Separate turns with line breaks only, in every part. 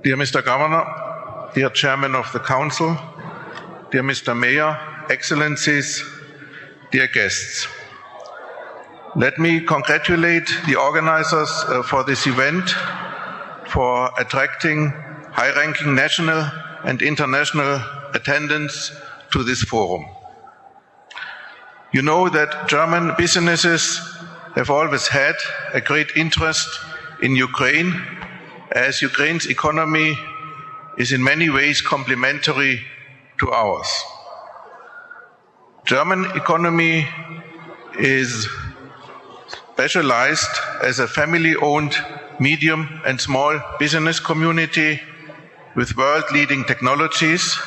Dear Mr. Governor, dear Chairman of the Council, dear Mr. Mayor, Excellencies, dear guests. Let me congratulate the organizers for this event for attracting high-ranking national and international attendance to this forum. You know that German businesses have always had a great interest in Ukraine, as Ukraine's economy is in many ways complementary to ours. German economy is specialized as a family-owned medium and small business community with world-leading technologies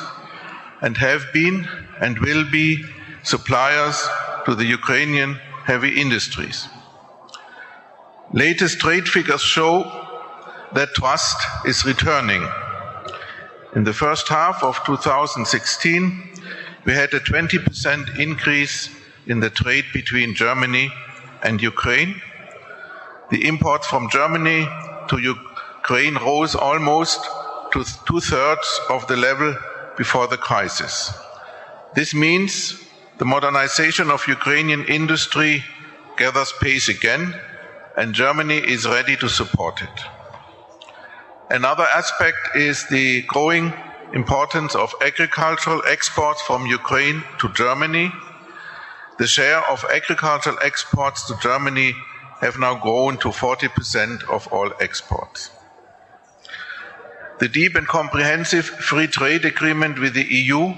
and have been and will be suppliers to the Ukrainian heavy industries. Latest trade figures show that trust is returning. In the first half of 2016, we had a 20% increase in the trade between Germany and Ukraine. The imports from Germany to Ukraine rose almost to 2/3 of the level before the crisis. This means the modernization of Ukrainian industry gathers pace again, and Germany is ready to support it. Another aspect is the growing importance of agricultural exports from Ukraine to Germany. The share of agricultural exports to Germany have now grown to 40% of all exports. The deep and comprehensive free trade agreement with the EU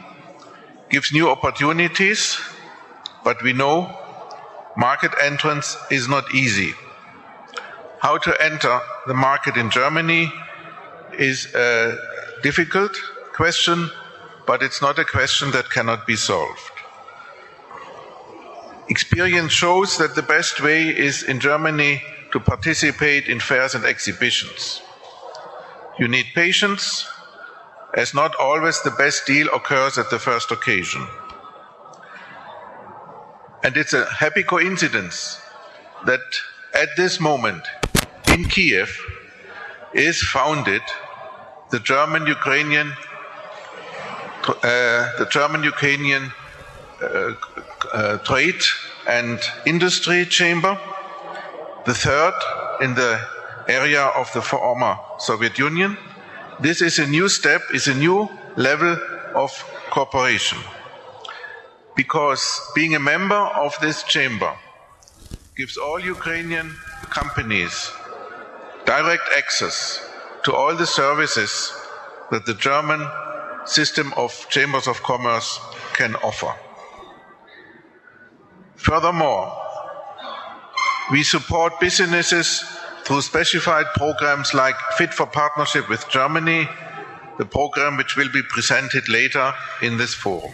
gives new opportunities, but we know market entrance is not easy. How to enter the market in Germany is a difficult question, but it's not a question that cannot be solved. Experience shows that the best way is in Germany to participate in fairs and exhibitions. You need patience, as not always the best deal occurs at the first occasion. And it's a happy coincidence that at this moment in Kiev is founded the German-Ukrainian Trade and Industry Chamber, the third in the area of the former Soviet Union. This is a new step, is a new level of cooperation. Because being a member of this chamber gives all Ukrainian companies direct access to all the services that the German system of chambers of commerce can offer. Furthermore, we support businesses through specified programs like Fit for Partnership with Germany, the program which will be presented later in this forum.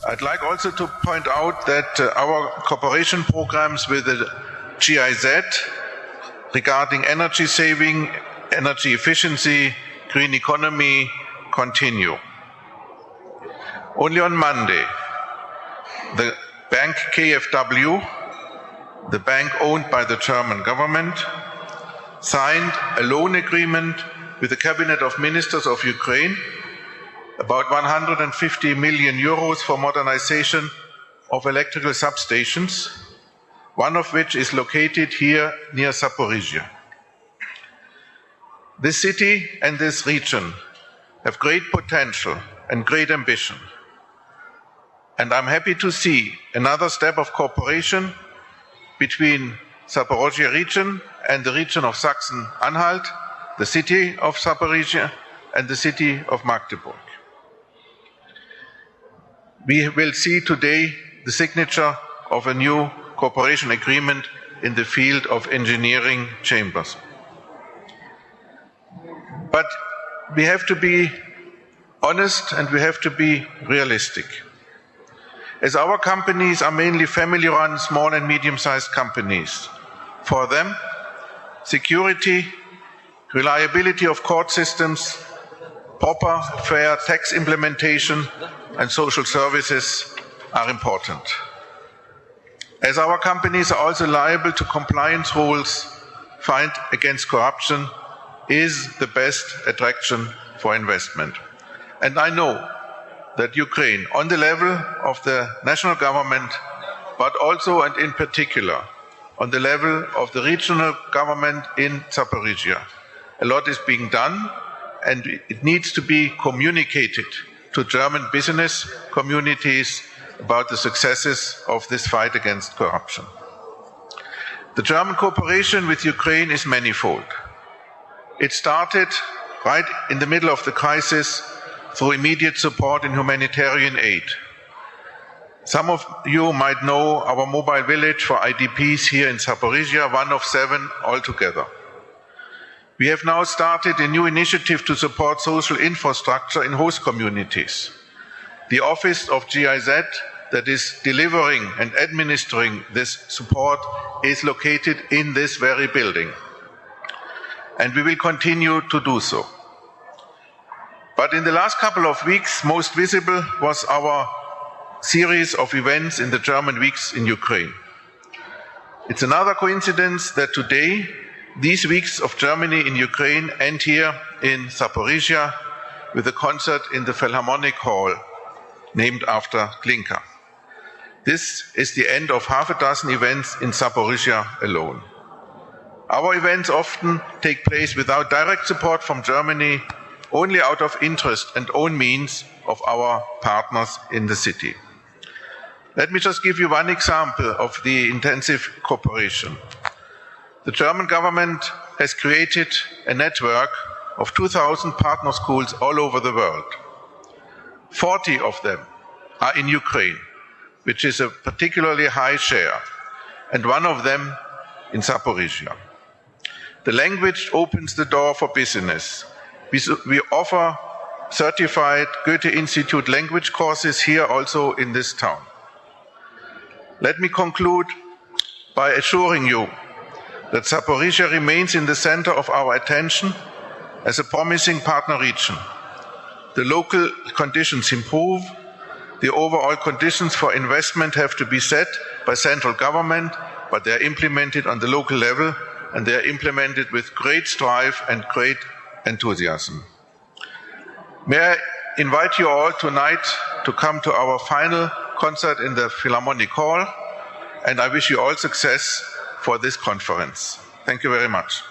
I'd like also to point out that our cooperation programs with the GIZ regarding energy saving, energy efficiency, green economy continue. Only on Monday, the bank KfW, the bank owned by the German government, signed a loan agreement with the Cabinet of Ministers of Ukraine, about 150 million euros for modernization of electrical substations, one of which is located here near Zaporizhzhia. This city and this region have great potential and great ambition. And I'm happy to see another step of cooperation between Zaporizhzhia region and the region of Sachsen-Anhalt, the city of Zaporizhzhia and the city of Magdeburg. We will see today the signature of a new cooperation agreement in the field of engineering chambers. But we have to be honest and we have to be realistic. As our companies are mainly family-run, small and medium-sized companies, for them, security, reliability of court systems, proper, fair tax implementation, and social services are important. As our companies are also liable to compliance rules, fight against corruption, is the best attraction for investment. And I know that Ukraine, on the level of the national government, but also and in particular on the level of the regional government in Zaporizhia, a lot is being done, and it needs to be communicated to German business communities about the successes of this fight against corruption. The German cooperation with Ukraine is manifold. It started right in the middle of the crisis through immediate support in humanitarian aid. Some of you might know our mobile village for IDPs here in Zaporizhia, one of 7 altogether. We have now started a new initiative to support social infrastructure in host communities. The office of GIZ that is delivering and administering this support is located in this very building. And we will continue to do so. But in the last couple of weeks, most visible was our series of events in the German weeks in Ukraine. It's another coincidence that today, these weeks of Germany in Ukraine end here in Zaporizhia with a concert in the Philharmonic Hall, named after Glinka. This is the end of half a dozen events in Zaporizhia alone. Our events often take place without direct support from Germany, only out of interest and own means of our partners in the city. Let me just give you one example of the intensive cooperation. The German government has created a network of 2,000 partner schools all over the world. 40 of them are in Ukraine, which is a particularly high share, and one of them in Zaporizhia. The language opens the door for business. We offer certified Goethe Institute language courses here also in this town. Let me conclude by assuring you that Zaporizhia remains in the center of our attention as a promising partner region. The local conditions improve. The overall conditions for investment have to be set by central government, but they are implemented on the local level, and they are implemented with great strive and great enthusiasm. May I invite you all tonight to come to our final concert in the Philharmonic Hall, and I wish you all success for this conference. Thank you very much.